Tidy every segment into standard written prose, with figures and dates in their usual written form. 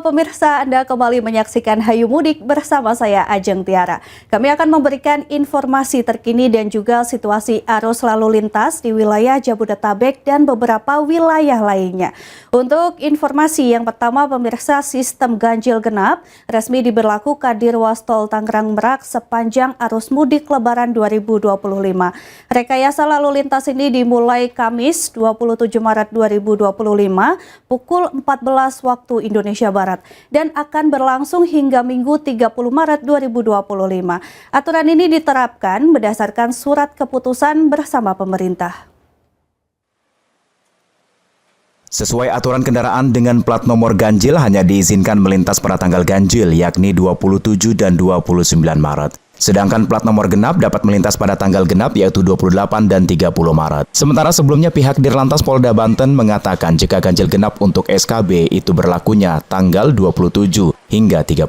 Halo pemirsa, Anda kembali menyaksikan Hayu Mudik bersama saya Ajeng Tiara. Kami akan memberikan informasi terkini dan juga situasi arus lalu lintas di wilayah Jabodetabek dan beberapa wilayah lainnya. Untuk informasi yang pertama, pemirsa, sistem ganjil genap resmi diberlakukan di ruas tol Tangerang Merak sepanjang arus mudik Lebaran 2025. Rekayasa lalu lintas ini dimulai Kamis 27 Maret 2025 pukul 14 waktu Indonesia Barat dan akan berlangsung hingga Minggu 30 Maret 2025. Aturan ini diterapkan berdasarkan surat keputusan bersama pemerintah. Sesuai aturan, kendaraan dengan plat nomor ganjil hanya diizinkan melintas pada tanggal ganjil, yakni 27 dan 29 Maret. Sedangkan plat nomor genap dapat melintas pada tanggal genap, yaitu 28 dan 30 Maret. Sementara sebelumnya pihak Dirlantas Polda Banten mengatakan jika ganjil genap untuk SKB itu berlakunya tanggal 27 hingga 30.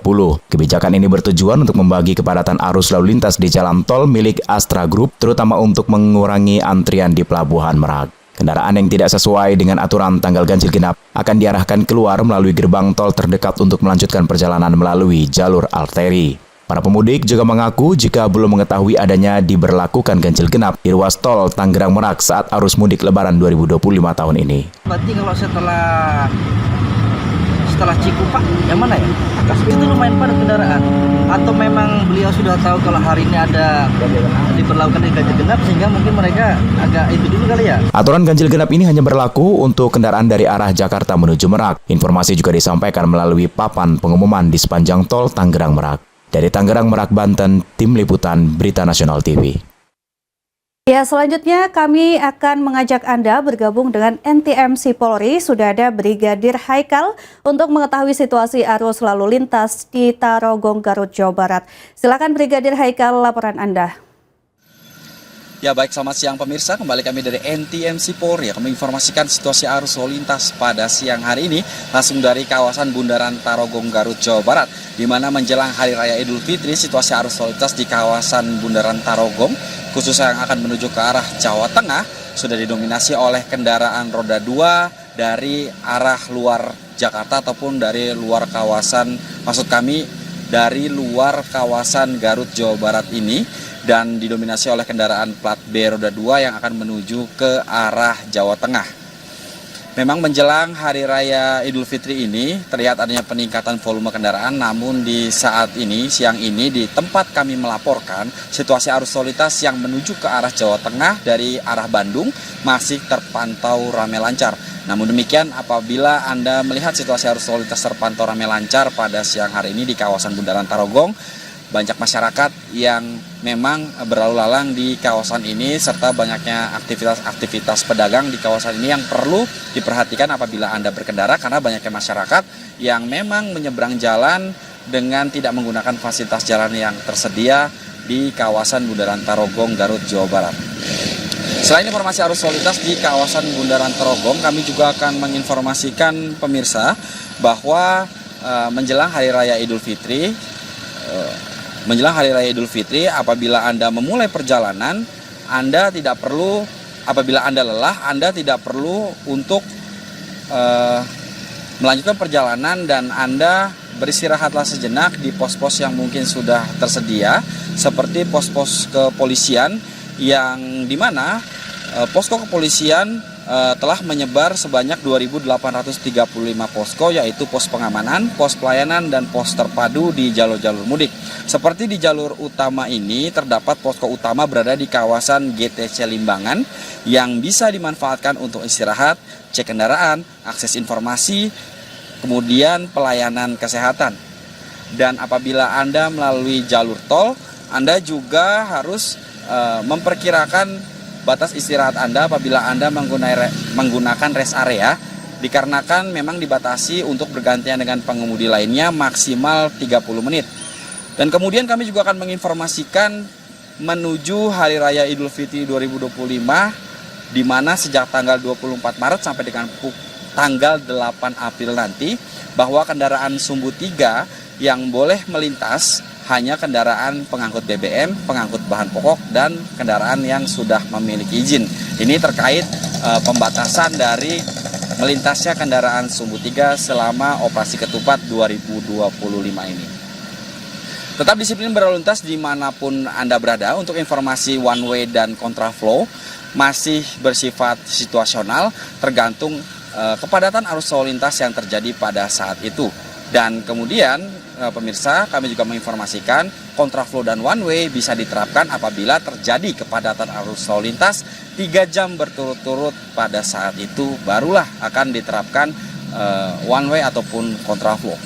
Kebijakan ini bertujuan untuk membagi kepadatan arus lalu lintas di jalan tol milik Astra Group, terutama untuk mengurangi antrian di Pelabuhan Merak. Kendaraan yang tidak sesuai dengan aturan tanggal ganjil genap akan diarahkan keluar melalui gerbang tol terdekat untuk melanjutkan perjalanan melalui jalur arteri. Para pemudik juga mengaku jika belum mengetahui adanya diberlakukan ganjil genap di ruas tol Tangerang Merak saat arus mudik Lebaran 2025 tahun ini. Berarti kalau setelah Cikupa, yang mana ya? Atas itu lumayan padat kendaraan. Atau memang beliau sudah tahu kalau hari ini ada diberlakukan ganjil genap sehingga mungkin mereka agak itu dulu kali ya? Aturan ganjil genap ini hanya berlaku untuk kendaraan dari arah Jakarta menuju Merak. Informasi juga disampaikan melalui papan pengumuman di sepanjang tol Tangerang Merak. Dari Tangerang Merak, Banten, Tim Liputan Berita Nasional TV. Ya, selanjutnya kami akan mengajak Anda bergabung dengan NTMC Polri. Sudah ada Brigadir Haikal untuk mengetahui situasi arus lalu lintas di Tarogong, Garut, Jawa Barat. Silakan Brigadir Haikal, laporan Anda. Ya baik, selamat siang pemirsa, kembali kami dari NTMC Polri yang menginformasikan situasi arus lalu lintas pada siang hari ini langsung dari kawasan Bundaran Tarogong, Garut, Jawa Barat, di mana menjelang Hari Raya Idul Fitri situasi arus lalu lintas di kawasan Bundaran Tarogong khususnya yang akan menuju ke arah Jawa Tengah sudah didominasi oleh kendaraan roda 2 dari arah luar Jakarta ataupun dari luar kawasan, maksud kami dari luar kawasan Garut, Jawa Barat ini, dan didominasi oleh kendaraan plat B roda 2 yang akan menuju ke arah Jawa Tengah. Memang menjelang Hari Raya Idul Fitri ini terlihat adanya peningkatan volume kendaraan, namun di saat ini, siang ini, di tempat kami melaporkan, situasi arus lalu lintas yang menuju ke arah Jawa Tengah dari arah Bandung masih terpantau ramai lancar. Namun demikian, apabila Anda melihat situasi arus lalu lintas terpantau ramai lancar pada siang hari ini di kawasan Bundaran Tarogong, banyak masyarakat yang memang berlalu lalang di kawasan ini serta banyaknya aktivitas pedagang di kawasan ini yang perlu diperhatikan apabila Anda berkendara, karena banyaknya masyarakat yang memang menyeberang jalan dengan tidak menggunakan fasilitas jalan yang tersedia di kawasan Bundaran Tarogong, Garut, Jawa Barat. Selain informasi arus lalu lintas di kawasan Bundaran Tarogong, kami juga akan menginformasikan pemirsa bahwa menjelang Hari Raya Idul Fitri, apabila Anda memulai perjalanan, Anda tidak perlu, apabila Anda lelah, Anda tidak perlu untuk melanjutkan perjalanan dan Anda beristirahatlah sejenak di pos-pos yang mungkin sudah tersedia, seperti pos-pos kepolisian yang dimana posko kepolisian telah menyebar sebanyak 2.835 posko, yaitu pos pengamanan, pos pelayanan, dan pos terpadu di jalur-jalur mudik. Seperti di jalur utama ini, terdapat posko utama berada di kawasan GTC Limbangan yang bisa dimanfaatkan untuk istirahat, cek kendaraan, akses informasi, kemudian pelayanan kesehatan. Dan apabila Anda melalui jalur tol, Anda juga harus memperkirakan batas istirahat Anda apabila Anda menggunakan rest area, dikarenakan memang dibatasi untuk bergantian dengan pengemudi lainnya maksimal 30 menit. Dan kemudian kami juga akan menginformasikan menuju Hari Raya Idul Fitri 2025, di mana sejak tanggal 24 Maret sampai dengan tanggal 8 April nanti, bahwa kendaraan sumbu 3 yang boleh melintas hanya kendaraan pengangkut BBM, pengangkut bahan pokok, dan kendaraan yang sudah memiliki izin. Ini terkait pembatasan dari melintasnya kendaraan sumbu 3 selama operasi ketupat 2025 ini. Tetap disiplin berlalu lintas dimanapun Anda berada. Untuk informasi one way dan kontraflow masih bersifat situasional tergantung kepadatan arus lalu lintas yang terjadi pada saat itu. Dan kemudian pemirsa, kami juga menginformasikan kontraflow dan one way bisa diterapkan apabila terjadi kepadatan arus lalu lintas 3 jam berturut-turut. Pada saat itu barulah akan diterapkan one way ataupun kontraflow.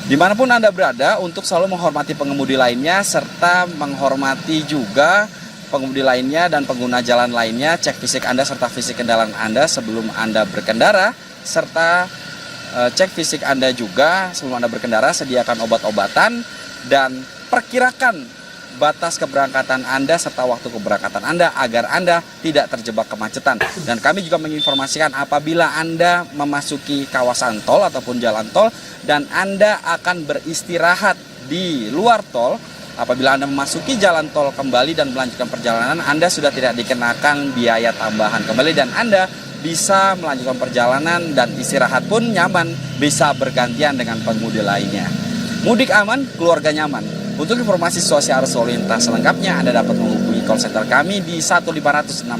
Dimanapun Anda berada, untuk selalu menghormati pengemudi lainnya serta menghormati juga pengemudi lainnya dan pengguna jalan lainnya. Cek fisik Anda serta fisik kendaraan Anda sebelum Anda berkendara, serta cek fisik Anda juga sebelum Anda berkendara. Sediakan obat-obatan dan perkirakan batas keberangkatan Anda serta waktu keberangkatan Anda agar Anda tidak terjebak kemacetan. Dan kami juga menginformasikan apabila Anda memasuki kawasan tol ataupun jalan tol dan Anda akan beristirahat di luar tol, apabila Anda memasuki jalan tol kembali dan melanjutkan perjalanan, Anda sudah tidak dikenakan biaya tambahan kembali dan Anda bisa melanjutkan perjalanan dan istirahat pun nyaman, bisa bergantian dengan pengemudi lainnya. Mudik aman, keluarga nyaman. Untuk informasi situasi arus lalu lintas selengkapnya, Anda dapat menghubungi call center kami di 1500669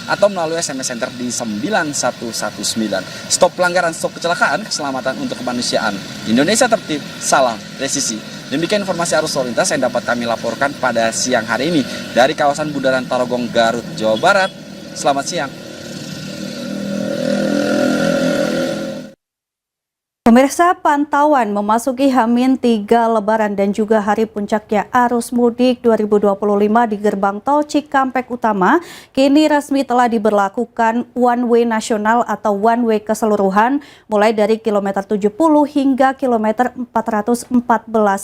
atau melalui SMS center di 9119. Stop pelanggaran, stop kecelakaan, keselamatan untuk kemanusiaan. Indonesia tertib, salam presisi. Demikian informasi arus lalu lintas yang dapat kami laporkan pada siang hari ini dari kawasan Bundaran Tarogong, Garut, Jawa Barat. Selamat siang. Pemirsa, pantauan memasuki H-3 Lebaran dan juga hari puncaknya arus mudik 2025 di gerbang tol Cikampek Utama kini resmi telah diberlakukan one way nasional atau one way keseluruhan mulai dari kilometer 70 hingga kilometer 414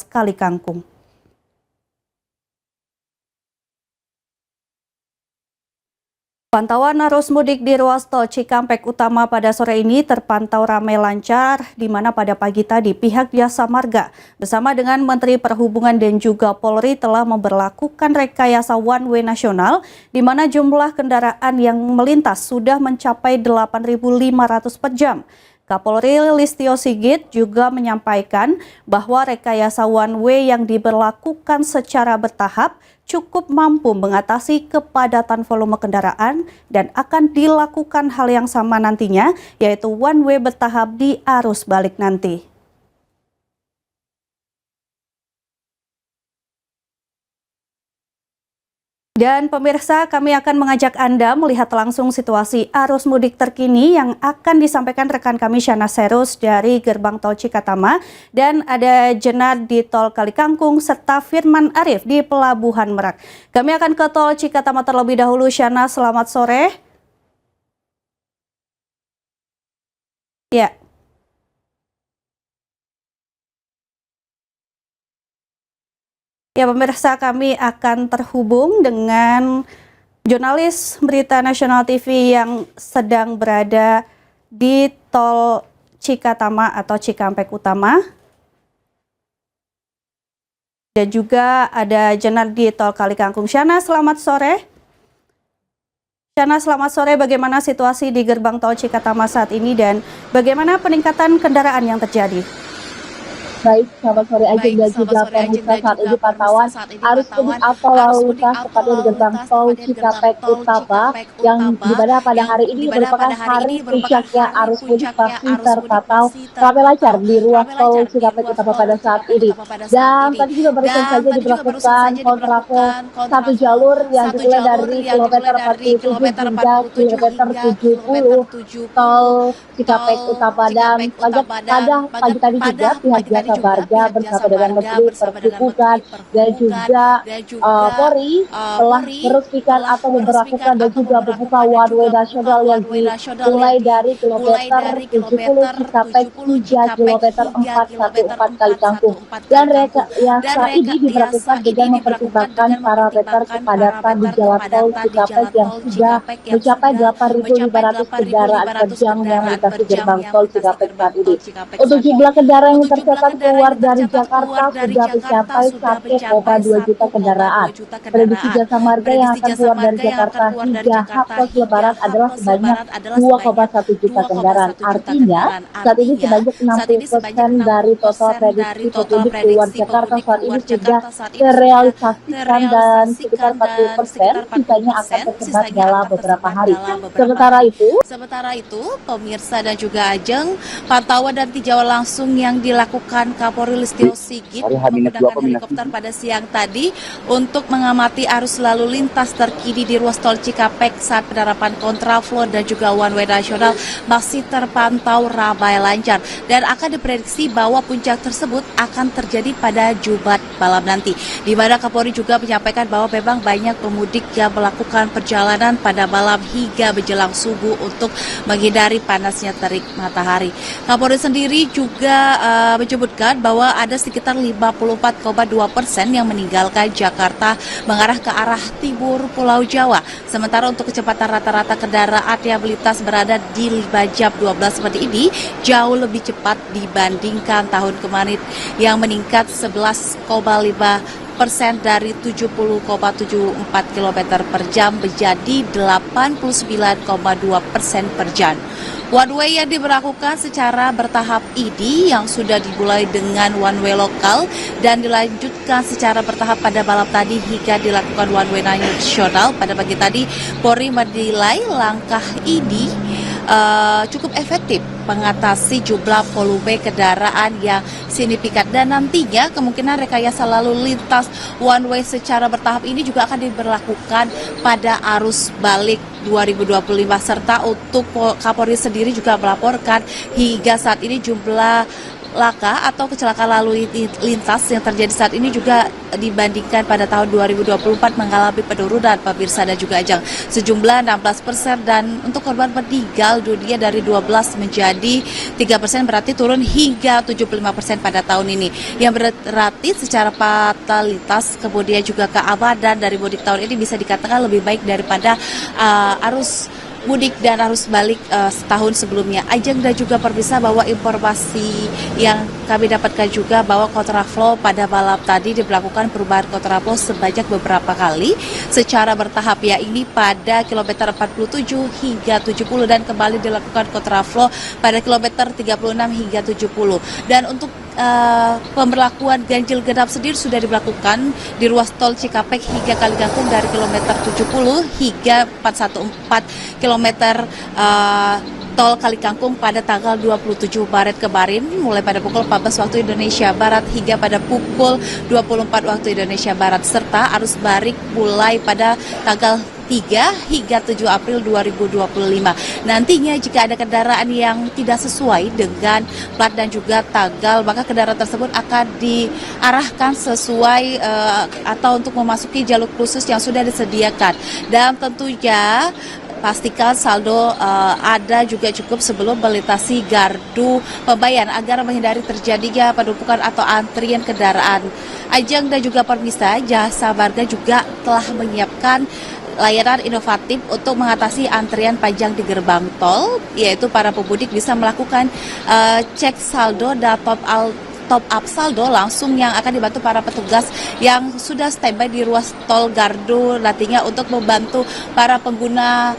Kalikangkung. Pantauan arus mudik di ruas tol Cikampek Utama pada sore ini terpantau ramai lancar, di mana pada pagi tadi pihak Jasa Marga bersama dengan Menteri Perhubungan dan juga Polri telah memberlakukan rekayasa one way nasional, di mana jumlah kendaraan yang melintas sudah mencapai 8.500 per jam. Kapolri Listio Sigit juga menyampaikan bahwa rekayasa one way yang diberlakukan secara bertahap cukup mampu mengatasi kepadatan volume kendaraan dan akan dilakukan hal yang sama nantinya, yaitu one way bertahap di arus balik nanti. Dan pemirsa, kami akan mengajak Anda melihat langsung situasi arus mudik terkini yang akan disampaikan rekan kami Shana Serus dari gerbang tol Cikatama, dan ada Jenar di tol Kalikangkung serta Firman Arif di Pelabuhan Merak. Kami akan ke tol Cikatama terlebih dahulu. Shana, selamat sore. Ya. Ya pemirsa, kami akan terhubung dengan jurnalis Berita Nasional TV yang sedang berada di tol Cikatama atau Cikampek Utama. Dan juga ada Jenar di tol Kalikangkung. Shana, selamat sore. Shana, selamat sore. Bagaimana situasi di gerbang tol Cikatama saat ini dan bagaimana peningkatan kendaraan yang terjadi? Baik, selamat sore Ajeng dan juga pemirsa. Saat ini pantauan arus mudik atau lalu lintas tepatnya di gerbang tol Cikampek Utama yang dimana pada hari ini merupakan hari puncaknya arus mudik masih terpantau ramai lancar di ruas tol Cikampek Utama pada saat ini. Dan tadi juga barusan saja diberlakukan kontraflow satu jalur yang dimulai dari kilometer 47 hingga kilometer 70 tol Cikampek Utama. Dan pada pagi tadi juga pihak Jasa Marga bersama dengan Menteri Perhubungan dan juga Polri telah meresmikan atau memberlakukan dan juga membuka one way nasional yang dimulai dari kilometer 70 Cikampek hingga kilometer 414 Kalikangkung. Dan rekayasa ini diberlakukan dengan mempertimbangkan parameter kepadatan di jalan tol Cikampek yang sudah mencapai 8.500 kendaraan per jam yang melintasi gerbang tol Cikampek saat ini. Untuk jumlah kendaraan yang tercatat keluar dari Jakarta sudah mencapai 1,2 juta kendaraan. Prediksi Jasa Marga yang akan keluar dari Jakarta hingga H+ Lebaran adalah sebanyak 2,1 juta kendaraan. Artinya, saat ini sebanyak 60% dari total prediksi pemudik keluar Jakarta saat ini sudah terrealisasikan dan sekitar 40% sisanya akan tersebar dalam beberapa hari. Sementara itu, pemirsa dan juga Ajeng, pantauan dan tinjauan langsung yang dilakukan Kapolri Listio Sigit menggunakan helikopter pada siang tadi untuk mengamati arus lalu lintas terkini di ruas tol Cikampek saat penerapan kontraflow dan juga one way nasional masih terpantau ramai lancar dan akan diprediksi bahwa puncak tersebut akan terjadi pada Jumat malam nanti, di mana Kapolri juga menyampaikan bahwa memang banyak pemudik yang melakukan perjalanan pada malam hingga menjelang subuh untuk menghindari panasnya terik matahari. Kapolri sendiri juga menyebutkan bahwa ada sekitar 54,2% yang meninggalkan Jakarta mengarah ke arah timur Pulau Jawa. Sementara untuk kecepatan rata-rata kendaraan yang melintas berada di 5 jam 12 menit ini jauh lebih cepat dibandingkan tahun kemarin yang meningkat 11,5% dari 70,74 km per jam menjadi 89,2% per jam. One way yang diberlakukan secara bertahap ini yang sudah dimulai dengan one way lokal dan dilanjutkan secara bertahap pada malam tadi hingga dilakukan one way nasional pada pagi tadi. Polri menilai langkah ini cukup efektif mengatasi jumlah volume kendaraan yang signifikan dan nantinya kemungkinan rekayasa lalu lintas one way secara bertahap ini juga akan diberlakukan pada arus balik 2025 serta untuk Kapolri sendiri juga melaporkan hingga saat ini jumlah laka atau kecelakaan lalu lintas yang terjadi saat ini juga dibandingkan pada tahun 2024 mengalami penurunan pemirsa dan juga Ajeng sejumlah 16% dan untuk korban meninggal dunia dari 12 menjadi 3% berarti turun hingga 75% pada tahun ini yang berarti secara fatalitas kemudian juga keamanan dari mudik tahun ini bisa dikatakan lebih baik daripada arus mudik dan arus balik setahun sebelumnya. Ajeng dan juga pemirsa bahwa informasi yang kami dapatkan juga bahwa kontraflow pada malam tadi diberlakukan perubahan kontraflow sebanyak beberapa kali secara bertahap ya ini pada kilometer 47 hingga 70 dan kembali dilakukan kontraflow pada kilometer 36 hingga 70 dan untuk pemberlakuan ganjil genap sendiri sudah diberlakukan di ruas tol Cikampek hingga Kalikangkung dari kilometer 70 hingga 414 kilometer tol Kalikangkung pada tanggal 27 Maret kemarin mulai pada pukul 14 waktu Indonesia Barat hingga pada pukul 24 waktu Indonesia Barat serta arus balik mulai pada tanggal 3 hingga 7 April 2025. Nantinya jika ada kendaraan yang tidak sesuai dengan plat dan juga tanggal, maka kendaraan tersebut akan diarahkan sesuai atau untuk memasuki jalur khusus yang sudah disediakan. Dan tentunya pastikan saldo ada juga cukup sebelum melintasi gardu pembayaran agar menghindari terjadinya penumpukan atau antrian kendaraan. Ajeng dan juga pemirsa, Jasa Marga juga telah menyiapkan layanan inovatif untuk mengatasi antrian panjang di gerbang tol, yaitu para pemudik bisa melakukan cek saldo dan top up saldo langsung yang akan dibantu para petugas yang sudah standby di ruas tol gardu nantinya untuk membantu para pengguna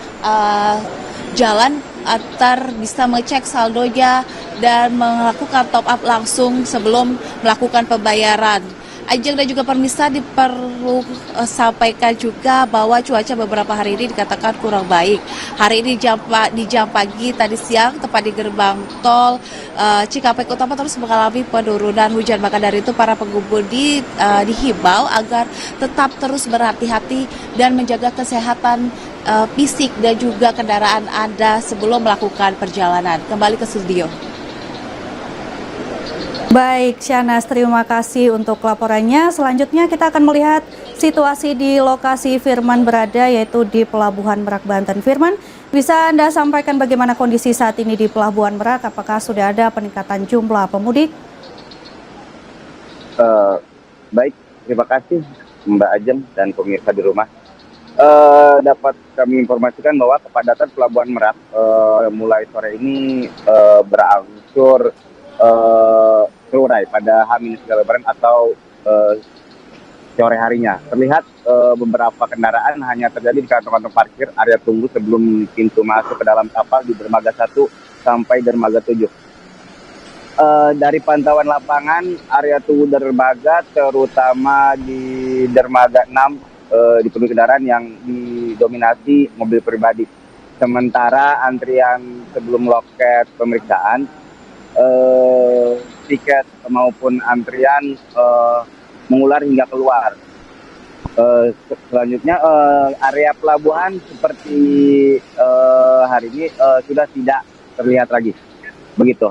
jalan agar bisa mengecek saldonya dan melakukan top up langsung sebelum melakukan pembayaran. Ajeng dan juga pemirsa diperlu sampaikan juga bahwa cuaca beberapa hari ini dikatakan kurang baik. Hari ini di jam pagi tadi siang tepat di gerbang tol Cikampek Utama terus mengalami penurunan hujan. Maka dari itu para pengemudi dihimbau agar tetap terus berhati-hati dan menjaga kesehatan fisik dan juga kendaraan Anda sebelum melakukan perjalanan. Kembali ke studio. Baik, Syahnaz, terima kasih untuk laporannya. Selanjutnya kita akan melihat situasi di lokasi Firman berada, yaitu di Pelabuhan Merak, Banten. Firman, bisa Anda sampaikan bagaimana kondisi saat ini di Pelabuhan Merak? Apakah sudah ada peningkatan jumlah pemudik? Baik, terima kasih Mbak Ajeng dan pemirsa di rumah. Dapat kami informasikan bahwa kepadatan Pelabuhan Merak mulai sore ini berangsur terurai pada H-3 Lebaran atau sore harinya. Terlihat beberapa kendaraan hanya terjadi di kantong-kantong parkir area tunggu sebelum pintu masuk ke dalam kapal di dermaga 1 sampai dermaga 7. Dari pantauan lapangan, area tunggu dermaga terutama di dermaga 6 dipenuhi kendaraan yang didominasi mobil pribadi. Sementara antrian sebelum loket pemeriksaan, tiket maupun antrian mengular hingga keluar. Selanjutnya area pelabuhan seperti hari ini sudah tidak terlihat lagi. Begitu.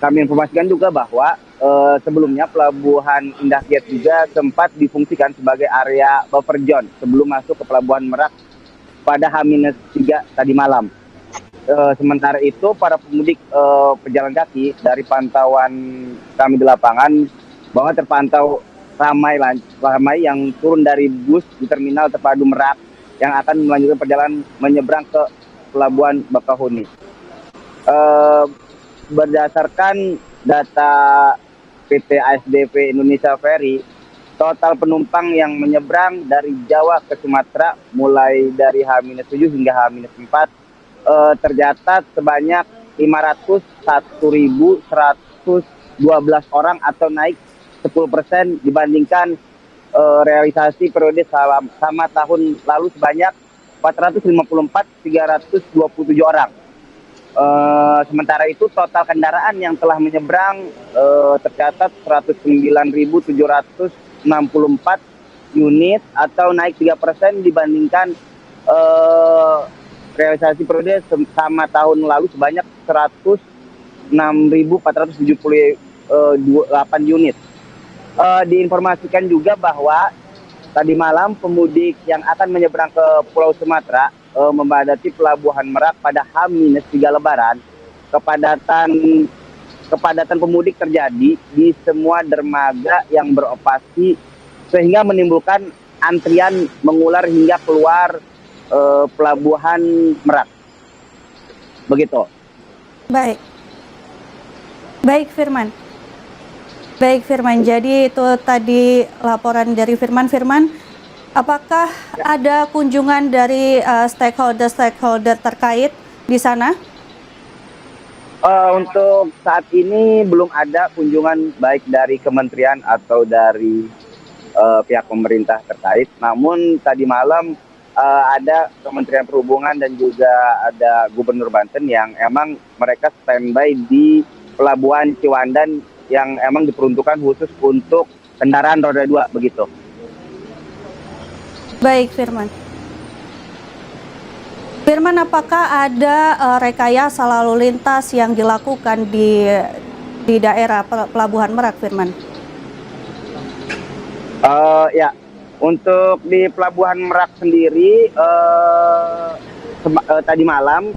Kami informasikan juga bahwa sebelumnya pelabuhan Indah Kiat juga sempat difungsikan sebagai area buffer zone sebelum masuk ke pelabuhan Merak pada H-3 tadi malam. Sementara itu para pemudik pejalan kaki dari pantauan kami di lapangan bahwa terpantau ramai yang turun dari bus di terminal terpadu Merak yang akan melanjutkan perjalanan menyeberang ke pelabuhan Bakahuni. Berdasarkan data PT ASDP Indonesia Ferry, total penumpang yang menyeberang dari Jawa ke Sumatera mulai dari H-7 hingga H-4 tercatat sebanyak 501.112 orang atau naik 10% dibandingkan realisasi periode sama tahun lalu sebanyak 454.327 orang. Sementara itu total kendaraan yang telah menyeberang tercatat 109.764 unit atau naik 3% dibandingkan realisasi periode sama tahun lalu sebanyak 106.478 unit. Diinformasikan juga bahwa tadi malam pemudik yang akan menyeberang ke Pulau Sumatera memadati pelabuhan Merak pada H-3 Lebaran. Kepadatan pemudik terjadi di semua dermaga yang beroperasi sehingga menimbulkan antrian mengular hingga keluar pelabuhan Merak. Begitu. Baik Firman. Jadi itu tadi laporan dari Firman. Apakah ada kunjungan dari stakeholder terkait di sana? Untuk saat ini belum ada kunjungan baik dari kementerian atau dari pihak pemerintah terkait. Namun tadi malam ada Kementerian Perhubungan dan juga ada Gubernur Banten yang emang mereka standby di Pelabuhan Ciwandan yang emang diperuntukkan khusus untuk kendaraan roda 2 begitu. Baik Firman, apakah ada rekayasa lalu lintas yang dilakukan di daerah Pelabuhan Merak, Firman? Ya, untuk di Pelabuhan Merak sendiri tadi malam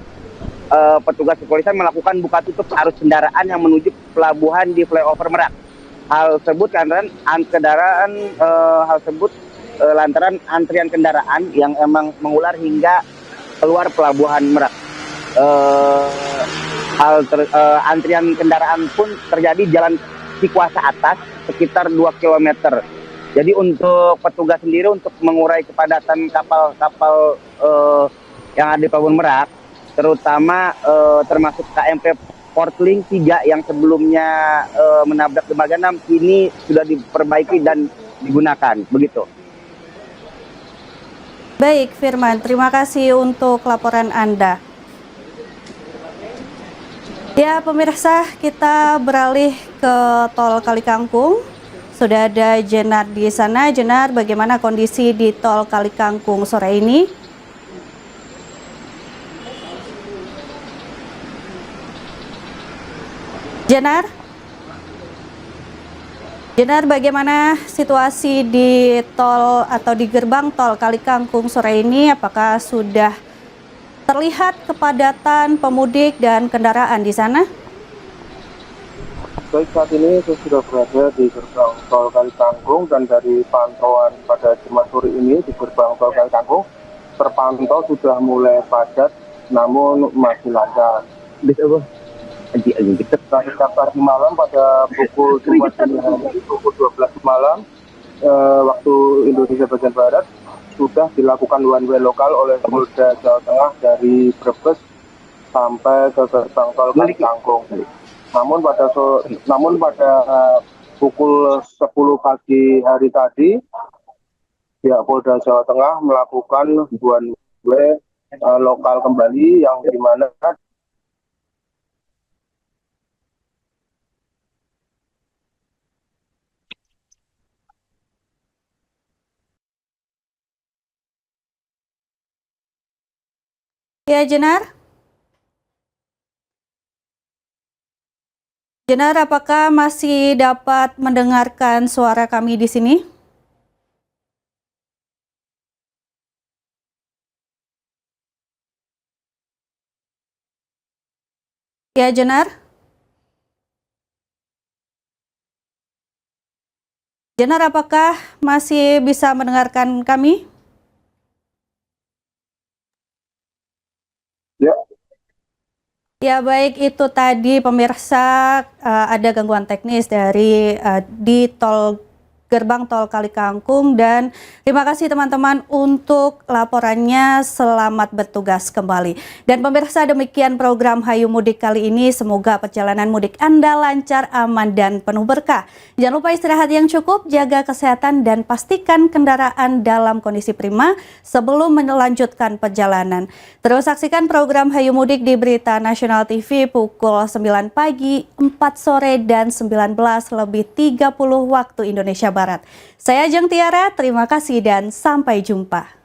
petugas kepolisian melakukan buka tutup arus kendaraan yang menuju pelabuhan di flyover Merak. Hal tersebut lantaran antrian kendaraan yang emang mengular hingga keluar pelabuhan Merak. Antrian kendaraan pun terjadi jalan Cikuasa atas sekitar 2 km. Jadi untuk petugas sendiri untuk mengurai kepadatan kapal-kapal yang ada di Pelabuhan Merak, terutama termasuk KMP Portlink 3 yang sebelumnya menabrak dermaga 6 ini sudah diperbaiki dan digunakan, begitu. Baik Firman, terima kasih untuk laporan Anda. Ya pemirsa, kita beralih ke Tol Kalikangkung. Sudah ada Jenar di sana. Jenar, bagaimana kondisi di Tol Kalikangkung sore ini? Jenar, bagaimana situasi di tol atau di gerbang Tol Kalikangkung sore ini? Apakah sudah terlihat kepadatan pemudik dan kendaraan di sana? Baik, saat ini saya sudah berada di gerbang Tol Kalikangkung dan dari pantauan pada Jumat sore ini di gerbang Tol Kalikangkung terpantau sudah mulai padat namun masih lancar. Sejak tadi malam pada pukul 2 dini hari, pukul 12 malam, waktu Indonesia bagian Barat, sudah dilakukan one way lokal oleh Polda Jawa Tengah dari Brebes sampai ke gerbang tol Kali Kangkung. Namun pada pukul 10 pagi hari tadi, pihak Polda Jawa Tengah melakukan one way lokal kembali yang dimana Ya, Jenar. Jenar, apakah masih dapat mendengarkan suara kami di sini? Ya, Jenar. Jenar, apakah masih bisa mendengarkan kami? ya. Ya, baik, itu tadi pemirsa, ada gangguan teknis dari di gerbang tol Kali Kangkung, dan terima kasih teman-teman untuk laporannya. Selamat bertugas kembali. Dan pemirsa, demikian program Hayu Mudik kali ini. Semoga perjalanan mudik Anda lancar, aman, dan penuh berkah. Jangan lupa istirahat yang cukup, jaga kesehatan, dan pastikan kendaraan dalam kondisi prima sebelum melanjutkan perjalanan. Terus saksikan program Hayu Mudik di Berita Nasional TV pukul 9 pagi, 4 sore, dan 19:30 waktu Indonesia Barat. Saya Ajeng Tiara, terima kasih dan sampai jumpa.